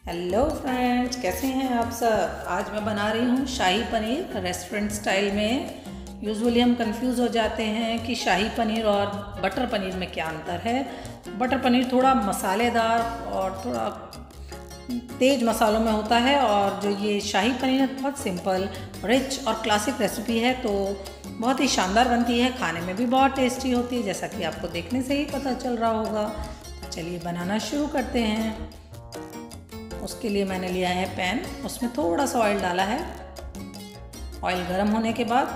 Hello friends, कैसे हैं आप सब। आज मैं बना रही हूँ शाही पनीर रेस्टोरेंट स्टाइल में। यूजुअली हम कंफ्यूज हो जाते हैं कि शाही पनीर और बटर पनीर में क्या अंतर है। बटर पनीर थोड़ा मसालेदार और थोड़ा तेज़ मसालों में होता है, और जो ये शाही पनीर है बहुत सिंपल, रिच और क्लासिक रेसिपी है, तो बहुत ही शानदार बनती है। खाने में भी बहुत टेस्टी होती है, जैसा कि आपको देखने से ही पता चल रहा होगा। तो चलिए बनाना शुरू करते हैं। उसके लिए मैंने लिया है पैन, उसमें थोड़ा सा ऑयल डाला है। ऑयल गर्म होने के बाद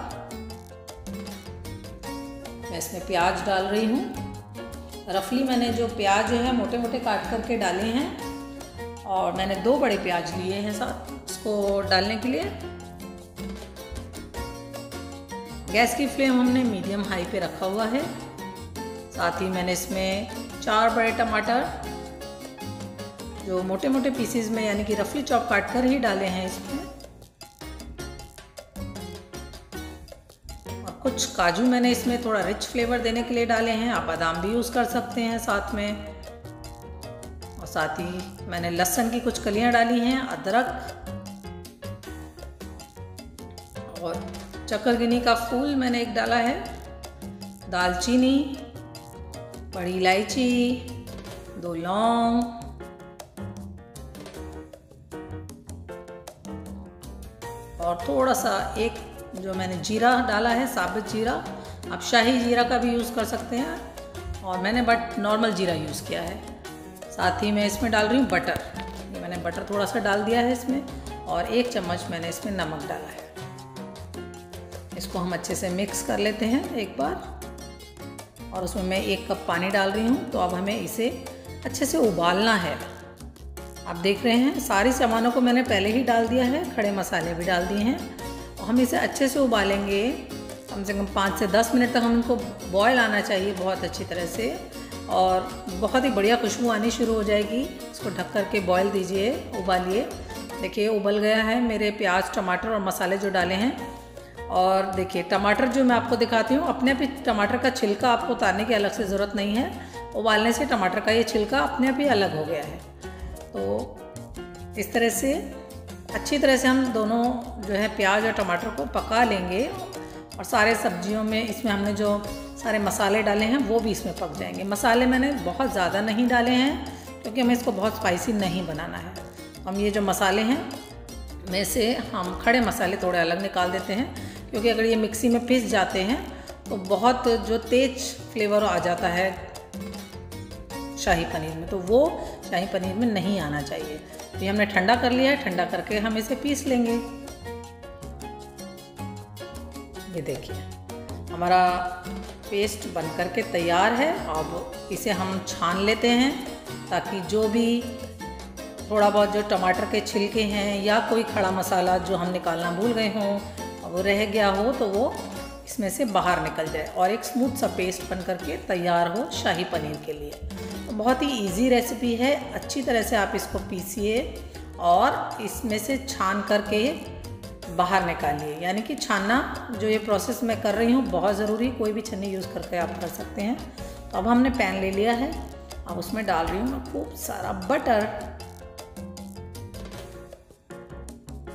मैं इसमें प्याज डाल रही हूँ। रफली मैंने जो प्याज जो है मोटे मोटे काट करके डाले हैं, और मैंने 2 बड़े प्याज लिए हैं साथ इसको डालने के लिए। गैस की फ्लेम हमने मीडियम हाई पे रखा हुआ है। साथ ही मैंने इसमें 4 बड़े टमाटर जो मोटे मोटे पीसेस में यानी कि रफली चॉप काट कर ही डाले हैं इसमें। और कुछ काजू मैंने इसमें थोड़ा रिच फ्लेवर देने के लिए डाले हैं, आप बादाम भी यूज़ कर सकते हैं साथ में। और साथ ही मैंने लहसुन की कुछ कलियां डाली हैं, अदरक और चक्करगिनी का फूल मैंने एक डाला है, दालचीनी, बड़ी इलायची, 2 लौंग, और थोड़ा सा एक जो मैंने जीरा डाला है, साबुत जीरा। आप शाही जीरा का भी यूज़ कर सकते हैं, और मैंने बट नॉर्मल जीरा यूज़ किया है। साथ ही मैं इसमें डाल रही हूँ बटर। ये मैंने बटर थोड़ा सा डाल दिया है इसमें, और 1 चम्मच मैंने इसमें नमक डाला है। इसको हम अच्छे से मिक्स कर लेते हैं एक बार, और उसमें मैं 1 कप पानी डाल रही हूँ। तो अब हमें इसे अच्छे से उबालना है। आप देख रहे हैं सारी सामानों को मैंने पहले ही डाल दिया है, खड़े मसाले भी डाल दिए हैं, और हम इसे अच्छे से उबालेंगे। कम से कम 5 से 10 मिनट तक हम इनको बॉयल आना चाहिए बहुत अच्छी तरह से, और बहुत ही बढ़िया खुशबू आनी शुरू हो जाएगी। इसको ढक कर के बॉयल दीजिए, उबालिए। देखिए उबल गया है मेरे प्याज, टमाटर और मसाले जो डाले हैं। और देखिए टमाटर जो मैं आपको दिखाती हूँ, अपने आप ही टमाटर का छिलका आपको उतारने की अलग से ज़रूरत नहीं है। उबालने से टमाटर का ये छिलका अपने आप ही अलग हो गया है। तो इस तरह से अच्छी तरह से हम दोनों जो है प्याज और टमाटर को पका लेंगे, और सारे सब्जियों में इसमें हमने जो सारे मसाले डाले हैं वो भी इसमें पक जाएंगे। मसाले मैंने बहुत ज़्यादा नहीं डाले हैं, क्योंकि हमें इसको बहुत स्पाइसी नहीं बनाना है। हम ये जो मसाले हैं में से हम खड़े मसाले थोड़े अलग निकाल देते हैं, क्योंकि अगर ये मिक्सी में पीस जाते हैं तो बहुत जो तेज फ्लेवर आ जाता है शाही पनीर में, तो वो शाही पनीर में नहीं आना चाहिए। तो ये हमने ठंडा कर लिया है, ठंडा करके हम इसे पीस लेंगे। ये देखिए हमारा पेस्ट बन करके तैयार है। अब इसे हम छान लेते हैं, ताकि जो भी थोड़ा बहुत जो टमाटर के छिलके हैं या कोई खड़ा मसाला जो हम निकालना भूल गए हों, वो रह गया हो, तो वो इसमें से बाहर निकल जाए और एक स्मूथ सा पेस्ट बन करके तैयार हो शाही पनीर के लिए। तो बहुत ही इजी रेसिपी है। अच्छी तरह से आप इसको पीसिए और इसमें से छान करके बाहर निकालिए। यानी कि छानना जो ये प्रोसेस मैं कर रही हूँ बहुत ज़रूरी, कोई भी छन्नी यूज़ करके आप कर सकते हैं। तो अब हमने पैन ले लिया है, अब उसमें डाल रही हूँ मैं खूब सारा बटर।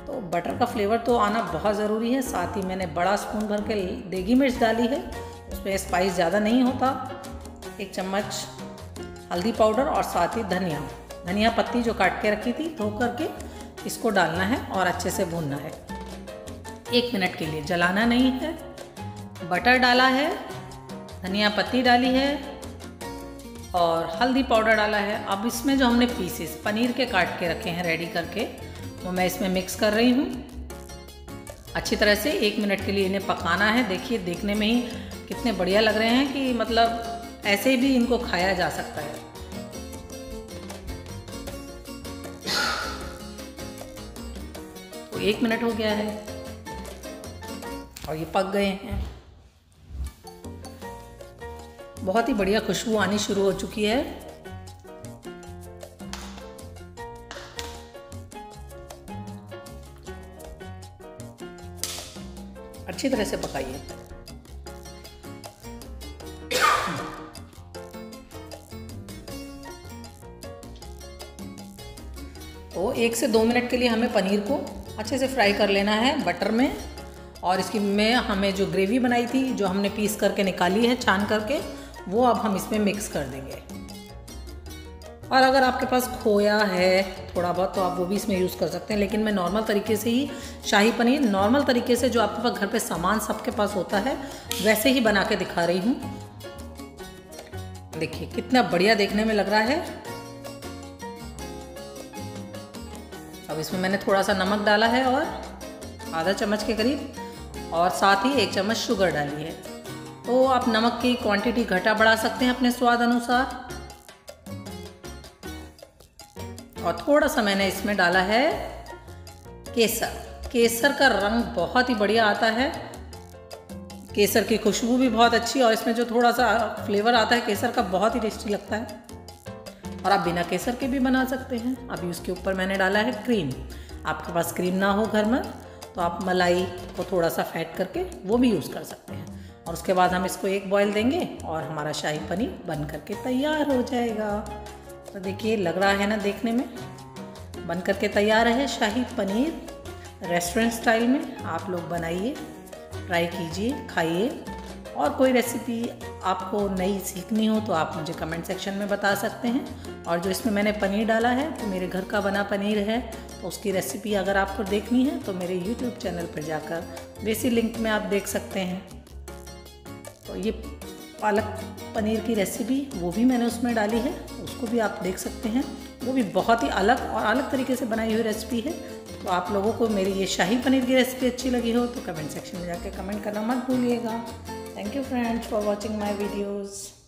तो बटर का फ्लेवर तो आना बहुत ज़रूरी है। साथ ही मैंने बड़ा स्पून भर के देगी मिर्च डाली है, उसमें स्पाइस ज़्यादा नहीं होता। 1 चम्मच हल्दी पाउडर, और साथ ही धनिया पत्ती जो काट के रखी थी धो करके इसको डालना है और अच्छे से भूनना है 1 मिनट के लिए, जलाना नहीं है। बटर डाला है, धनिया पत्ती डाली है और हल्दी पाउडर डाला है। अब इसमें जो हमने पीसेस पनीर के काट के रखे हैं रेडी करके, वो मैं इसमें मिक्स कर रही हूँ। अच्छी तरह से 1 मिनट के लिए इन्हें पकाना है। देखिए देखने में ही कितने बढ़िया लग रहे हैं कि मतलब ऐसे भी इनको खाया जा सकता है। तो 1 मिनट हो गया है और ये पक गए हैं। बहुत ही बढ़िया खुशबू आनी शुरू हो चुकी है। अच्छी तरह से पकाइए। तो 1 से 2 मिनट के लिए हमें पनीर को अच्छे से फ्राई कर लेना है बटर में। और इसकी में हमें जो ग्रेवी बनाई थी, जो हमने पीस करके निकाली है छान करके, वो अब हम इसमें मिक्स कर देंगे। और अगर आपके पास खोया है थोड़ा बहुत तो आप वो भी इसमें यूज़ कर सकते हैं, लेकिन मैं नॉर्मल तरीके से ही शाही पनीर नॉर्मल तरीके से जो आपके पास घर पे सामान सबके पास होता है वैसे ही बना के दिखा रही हूँ। देखिए कितना बढ़िया देखने में लग रहा है। अब इसमें मैंने थोड़ा सा नमक डाला है और आधा चम्मच के करीब, और साथ ही 1 चम्मच शुगर डाली है। तो आप नमक की क्वांटिटी घटा बढ़ा सकते हैं अपने स्वाद अनुसार। और थोड़ा सा मैंने इसमें डाला है केसर। केसर का रंग बहुत ही बढ़िया आता है, केसर की खुशबू भी बहुत अच्छी, और इसमें जो थोड़ा सा फ्लेवर आता है केसर का बहुत ही टेस्टी लगता है। और आप बिना केसर के भी बना सकते हैं। अभी उसके ऊपर मैंने डाला है क्रीम। आपके पास क्रीम ना हो घर में तो आप मलाई को थोड़ा सा फैट करके वो भी यूज़ कर सकते हैं। और उसके बाद हम इसको 1 बॉयल देंगे और हमारा शाही पनीर बन करके तैयार हो जाएगा। तो देखिए लग रहा है ना देखने में, बन करके तैयार है शाही पनीर रेस्टोरेंट स्टाइल में। आप लोग बनाइए, ट्राई कीजिए, खाइए। और कोई रेसिपी आपको नई सीखनी हो तो आप मुझे कमेंट सेक्शन में बता सकते हैं। और जो इसमें मैंने पनीर डाला है तो मेरे घर का बना पनीर है, तो उसकी रेसिपी अगर आपको देखनी है तो मेरे YouTube चैनल पर जाकर देसी लिंक में आप देख सकते हैं। तो ये पालक पनीर की रेसिपी वो भी मैंने उसमें डाली है, उसको भी आप देख सकते हैं। वो भी बहुत ही अलग तरीके से बनाई हुई रेसिपी है। तो आप लोगों को मेरी ये शाही पनीर की रेसिपी अच्छी लगी हो तो कमेंट सेक्शन में जाके कमेंट करना मत भूलिएगा। Thank you friends for watching my videos.